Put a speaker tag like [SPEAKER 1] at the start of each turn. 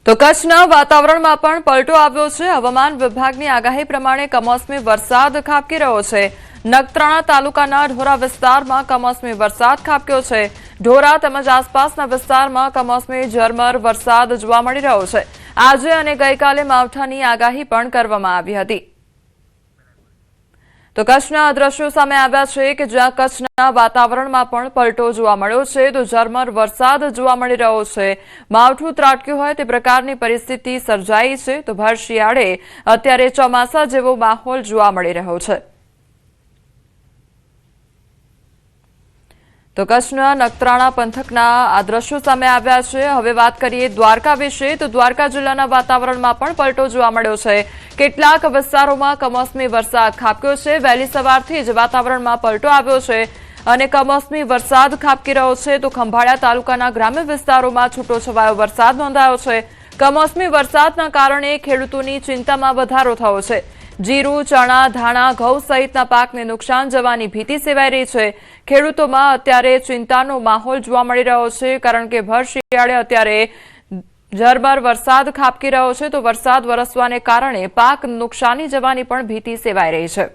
[SPEAKER 1] તો કચ્છના વાતાવરણમાં પણ પલટો આવ્યો છે। હવામાન વિભાગની આગાહી પ્રમાણે કમોસમી વરસાદ ખાબકી રહ્યો છે। નખત્રાણા તાલુકાના ઢોરા વિસ્તારમાં કમોસમી વરસાદ ખાબક્યો છે। ઢોરા તેમજ આસપાસના વિસ્તારમાં કમોસમી ઝરમર વરસાદ જોવા મળી રહ્યો છે। આજે અને ગઈકાલે માવઠાની આગાહી પણ કરવામાં આવી હતી। તો કચ્છના દ્રશ્યો સામે આવ્યા છે કે જ્યાં કચ્છના વાતાવરણમાં પણ પલટો જોવા મળ્યો છે। તો ઝરમર વરસાદ જોવા મળી રહ્યો છે। માવઠું ત્રાટક્યું હોય તે પ્રકારની પરિસ્થિતિ સર્જાઈ છે। તો ભર શિયાળે અત્યારે ચોમાસા જેવો માહોલ જોવા મળી રહ્યો છે। તો કચ્છના નખત્રાણા પંથકના આ દ્રશ્યો સામે આવ્યા છે। હવે વાત કરીએ દ્વારકા વિશે। તો દ્વારકા જિલ્લાના વાતાવરણમાં પણ પલટો જોવા મળ્યો છે। કેટલાક વિસ્તારોમાં કમોસમી વરસાદ ખાબક્યો છે। વહેલી સવારથી જ વાતાવરણમાં પલટો આવ્યો છે અને કમોસમી વરસાદ ખાબકી રહ્યો છે। તો ખંભાળિયા તાલુકાના ગ્રામ્ય વિસ્તારોમાં છૂટોછવાયો વરસાદ નોંધાયો છે। કમોસમી વરસાદના કારણે ખેડૂતોની ચિંતામાં વધારો થયો છે। જીરું, ચણા, ધાણા, ઘઉં સહિતના પાકને નુકસાન જવાની ભીતિ સેવાઈ રહી છે। ખેડૂતોમાં અત્યારે ચિંતાનો માહોલ જોવા મળી રહ્યો છે, કારણ કે ભર શિયાળે અત્યારે ઝરમર વરસાદ ખાબકી રહ્યો છે। તો વરસાદ વરસવાને કારણે પાક નુકસાની જવાની પણ ભીતિ સેવાઈ રહી છે।